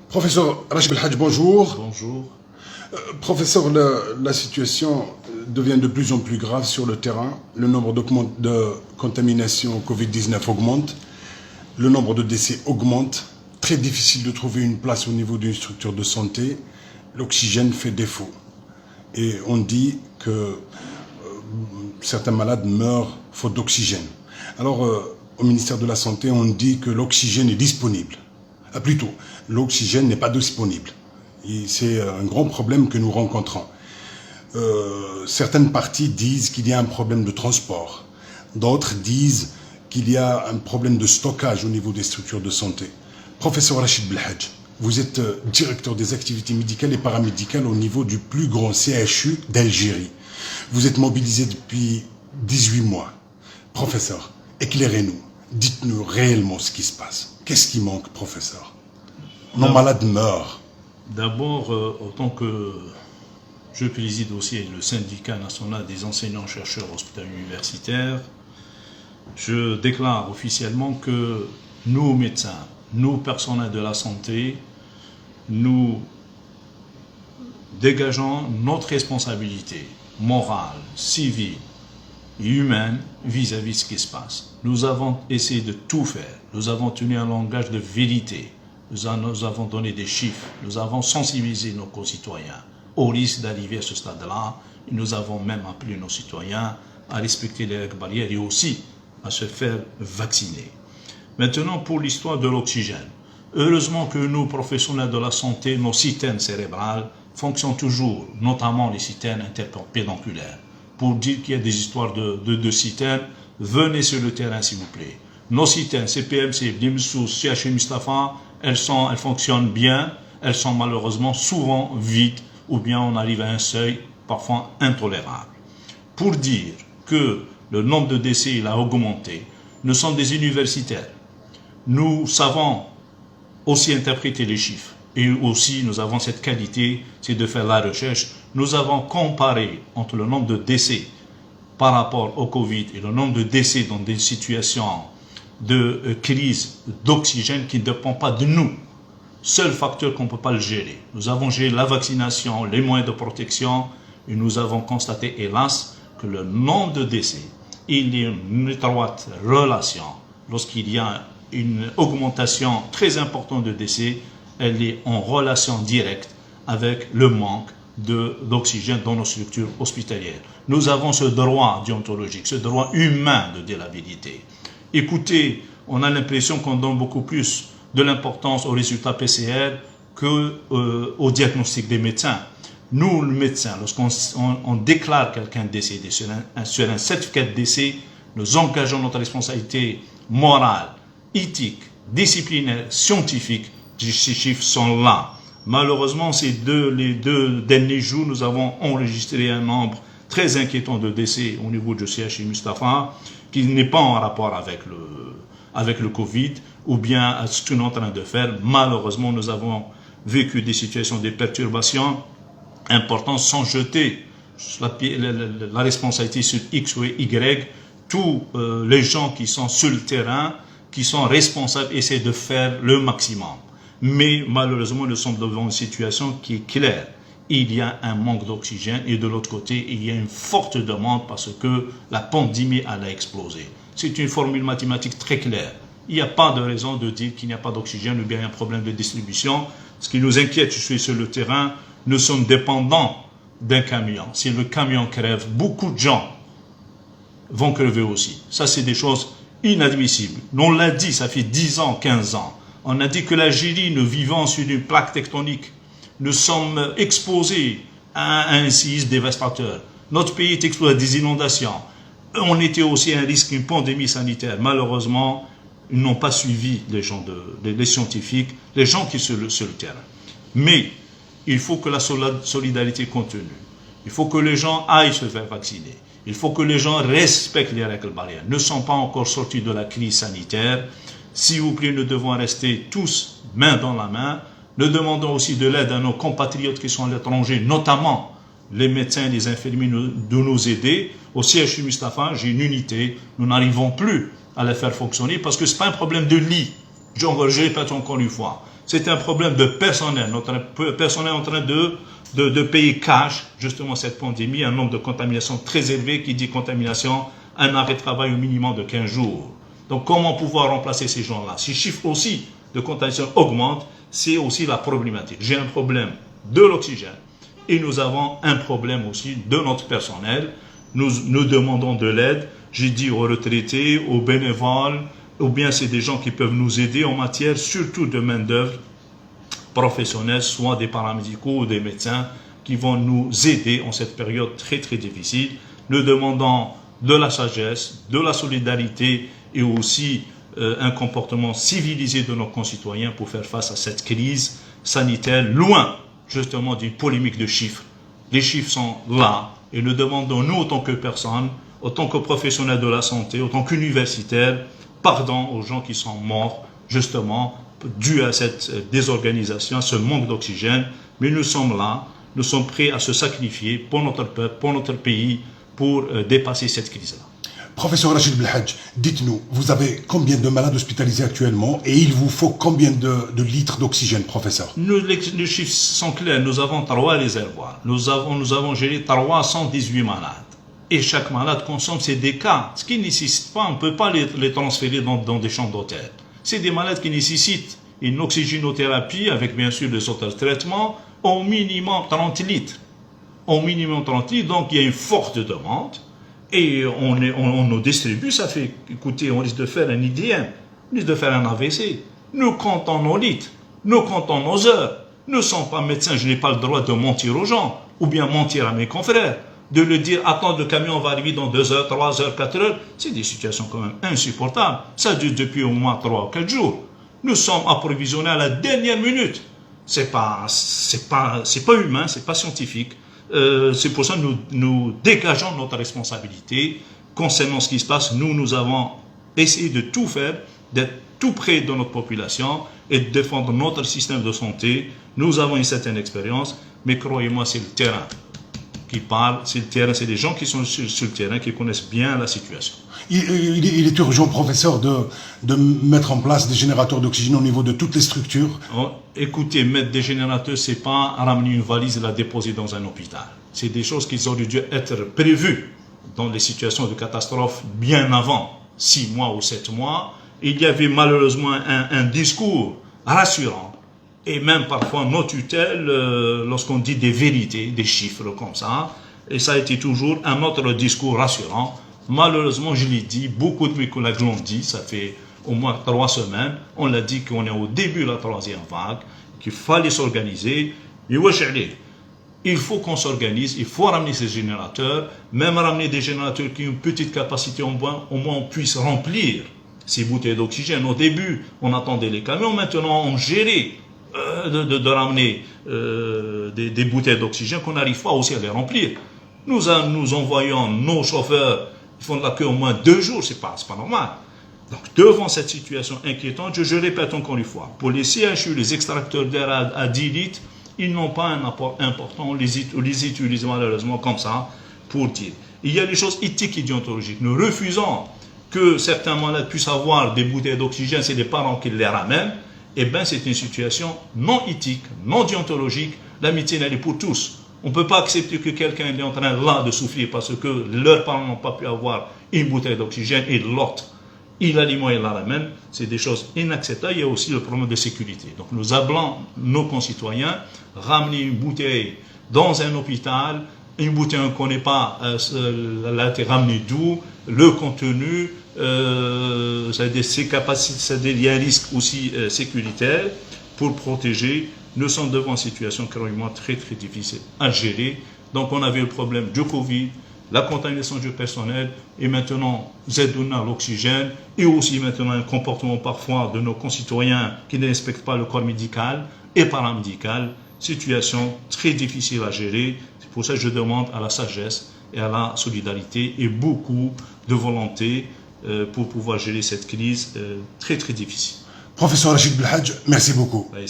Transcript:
Professeur Rachid Belhadj, bonjour. Bonjour. Professeur, la situation devient de plus en plus grave sur le terrain. Le nombre de contaminations Covid-19 augmente. Le nombre de décès augmente. Très difficile de trouver une place au niveau d'une structure de santé. L'oxygène fait défaut. Et on dit que certains malades meurent faute d'oxygène. Alors, au ministère de la Santé, on dit que l'oxygène est disponible. Plutôt, l'oxygène n'est pas disponible. C'est un grand problème que nous rencontrons. Certaines parties disent qu'il y a un problème de transport. D'autres disent qu'il y a un problème de stockage au niveau des structures de santé. Professeur Rachid Belhadj, vous êtes directeur des activités médicales et paramédicales au niveau du plus grand CHU d'Algérie. Vous êtes mobilisé depuis 18 mois. Professeur, éclairez-nous. Dites-nous réellement ce qui se passe. Qu'est-ce qui manque, professeur? Nos malades meurent. D'abord, autant que je préside aussi le syndicat national des enseignants-chercheurs hospitaliers universitaires, je déclare officiellement que nous, médecins, nous, personnels de la santé, nous dégageons notre responsabilité morale, civile et humaine vis-à-vis de ce qui se passe. Nous avons essayé de tout faire. Nous avons tenu un langage de vérité. Nous avons donné des chiffres. Nous avons sensibilisé nos concitoyens au risque d'arriver à ce stade-là. Nous avons même appelé nos citoyens à respecter les règles barrières et aussi à se faire vacciner. Maintenant, pour l'histoire de l'oxygène. Heureusement que nous, professionnels de la santé, nos citernes cérébrales fonctionnent toujours, notamment les citernes interpédonculaires. Pour dire qu'il y a des histoires de citernes, venez sur le terrain s'il vous plaît. Nos citernes, CPMC, Blimsous, CHU Mustapha, elles fonctionnent bien, elles sont malheureusement souvent vides ou bien on arrive à un seuil parfois intolérable. Pour dire que le nombre de décès il a augmenté, nous sommes des universitaires. Nous savons aussi interpréter les chiffres et aussi nous avons cette qualité, c'est de faire la recherche. Nous avons comparé entre le nombre de décès par rapport au Covid et le nombre de décès dans des situations de crise d'oxygène qui ne dépend pas de nous. Seul facteur qu'on ne peut pas le gérer. Nous avons géré la vaccination, les moyens de protection et nous avons constaté, hélas, que le nombre de décès, il y a une étroite relation. Lorsqu'il y a une augmentation très importante de décès, elle est en relation directe avec le manque d'oxygène dans nos structures hospitalières. Nous avons ce droit déontologique, ce droit humain de dire la vérité. Écoutez, on a l'impression qu'on donne beaucoup plus de l'importance aux résultats PCR qu'au diagnostic des médecins. Nous, le médecin, lorsqu'on déclare quelqu'un décédé sur un certificat de décès, nous engageons notre responsabilité morale, éthique, disciplinaire, scientifique. Ces chiffres sont là. Malheureusement, les deux derniers jours, nous avons enregistré un nombre très inquiétant de décès au niveau du CHU Mustapha, qui n'est pas en rapport avec le Covid, ou bien à ce que nous sommes en train de faire. Malheureusement, nous avons vécu des situations de perturbations importantes sans jeter la responsabilité sur X ou Y. Tous les gens qui sont sur le terrain, qui sont responsables, essaient de faire le maximum. Mais malheureusement, nous sommes devant une situation qui est claire. Il y a un manque d'oxygène et de l'autre côté, il y a une forte demande parce que la pandémie a explosé. C'est une formule mathématique très claire. Il n'y a pas de raison de dire qu'il n'y a pas d'oxygène ou bien il y a un problème de distribution. Ce qui nous inquiète, je suis sur le terrain, nous sommes dépendants d'un camion. Si le camion crève, beaucoup de gens vont crever aussi. Ça, c'est des choses inadmissibles. On l'a dit, ça fait 10 ans, 15 ans. On a dit que l'Algérie, nous vivons sur une plaque tectonique. Nous sommes exposés à un séisme dévastateur. Notre pays est exposé à des inondations. On était aussi à un risque d'une pandémie sanitaire. Malheureusement, ils n'ont pas suivi les scientifiques, les gens qui sont sur le terrain. Mais il faut que la solidarité continue. Il faut que les gens aillent se faire vacciner. Il faut que les gens respectent les règles barrières. Nous ne sommes pas encore sortis de la crise sanitaire. S'il vous plaît, nous devons rester tous main dans la main. Nous demandons aussi de l'aide à nos compatriotes qui sont à l'étranger, notamment les médecins et les infirmiers, de nous aider. Au CHU Mustapha, j'ai une unité. Nous n'arrivons plus à la faire fonctionner parce que ce n'est pas un problème de lit. Je répète encore une fois, c'est un problème de personnel. Notre personnel est en train de payer cash, justement, cette pandémie, un nombre de contaminations très élevé qui dit contamination, un arrêt de travail au minimum de 15 jours. Donc, comment pouvoir remplacer ces gens-là? Ces chiffres aussi de contamination augmentent, c'est aussi la problématique. J'ai un problème de l'oxygène et nous avons un problème aussi de notre personnel. Nous demandons de l'aide, j'ai dit aux retraités, aux bénévoles, ou bien c'est des gens qui peuvent nous aider en matière surtout de main-d'œuvre professionnelle, soit des paramédicaux ou des médecins qui vont nous aider en cette période très très difficile. Nous demandons de la sagesse, de la solidarité et aussi un comportement civilisé de nos concitoyens pour faire face à cette crise sanitaire, loin justement d'une polémique de chiffres. Les chiffres sont là et nous demandons, nous, autant que personne, autant que professionnels de la santé, autant qu'universitaires, pardon aux gens qui sont morts, justement, dû à cette désorganisation, à ce manque d'oxygène. Mais nous sommes là, nous sommes prêts à se sacrifier pour notre peuple, pour notre pays, pour dépasser cette crise-là. Professeur Rachid Belhadj, dites-nous, vous avez combien de malades hospitalisés actuellement et il vous faut combien de litres d'oxygène, professeur? Les chiffres sont clairs, nous avons 3 réservoirs. Nous avons géré 318 malades. Et chaque malade consomme des cas. Ce qui ne nécessite pas, on ne peut pas les transférer dans des chambres d'hôtel. C'est des malades qui nécessitent une oxygénothérapie avec bien sûr les autres traitements, au minimum 30 litres. Au minimum 30 litres, donc il y a une forte demande. Et on nous distribue, ça fait, écoutez, on risque de faire un IDM, on risque de faire un AVC. Nous comptons nos litres, nous comptons nos heures. Nous ne sommes pas médecins, je n'ai pas le droit de mentir aux gens, ou bien mentir à mes confrères. De leur dire, attends, le camion va arriver dans 2 heures, 3 heures, 4 heures. C'est des situations quand même insupportables. Ça dure depuis au moins 3 ou 4 jours. Nous sommes approvisionnés à la dernière minute. C'est pas humain, c'est pas scientifique. C'est pour ça que nous dégageons notre responsabilité concernant ce qui se passe. Nous avons essayé de tout faire, d'être tout près de notre population et de défendre notre système de santé. Nous avons une certaine expérience, mais croyez-moi, c'est le terrain qui parle, c'est le terrain, c'est les gens qui sont sur le terrain, qui connaissent bien la situation. Il est urgent, professeur, de mettre en place des générateurs d'oxygène au niveau de toutes les structures. Oh, écoutez, mettre des générateurs, c'est pas ramener une valise et la déposer dans un hôpital. C'est des choses qui auraient dû être prévues dans les situations de catastrophe bien avant, 6 mois ou 7 mois. Il y avait malheureusement un discours rassurant. Et même parfois nos tutelles, lorsqu'on dit des vérités, des chiffres comme ça, et ça a été toujours un autre discours rassurant. Malheureusement, je l'ai dit, beaucoup de mes collègues l'ont dit, ça fait au moins 3 semaines, on l'a dit qu'on est au début de la 3e vague, qu'il fallait s'organiser. Il faut qu'on s'organise, il faut ramener ces générateurs, même ramener des générateurs qui ont une petite capacité, au moins on puisse remplir ces bouteilles d'oxygène. Au début, on attendait les camions, maintenant on gérait de ramener des bouteilles d'oxygène qu'on n'arrive pas aussi à les remplir. Nous envoyons nos chauffeurs, ils font de la queue au moins 2 jours, c'est pas normal. Donc devant cette situation inquiétante, je répète encore une fois, pour les CHU, les extracteurs d'air à 10 litres, ils n'ont pas un apport important, on les utilise malheureusement comme ça pour dire. Il y a des choses éthiques et déontologiques. Nous refusons que certains malades puissent avoir des bouteilles d'oxygène, c'est les parents qui les ramènent. Eh bien, c'est une situation non éthique, non déontologique. La médecine, elle est pour tous. On ne peut pas accepter que quelqu'un est en train là de souffrir parce que leurs parents n'ont pas pu avoir une bouteille d'oxygène et l'autre, il a les moyens, il la ramène. C'est des choses inacceptables. Il y a aussi le problème de sécurité. Donc, nous appelons nos concitoyens, ramener une bouteille dans un hôpital, une bouteille qu'on ne connaît pas, elle a été ramenée d'où, le contenu, ses capacités, il y a un risque aussi sécuritaire pour protéger. Nous sommes devant une situation carrément très très difficile à gérer. Donc on avait le problème du Covid, la contamination du personnel et maintenant Zeduna, l'oxygène et aussi maintenant un comportement parfois de nos concitoyens qui ne respectent pas le corps médical et paramédical. Situation très difficile à gérer. C'est pour ça que je demande à la sagesse et à la solidarité et beaucoup de volonté pour pouvoir gérer cette crise très très difficile. Professeur Rachid Belhadj, merci beaucoup. Allez,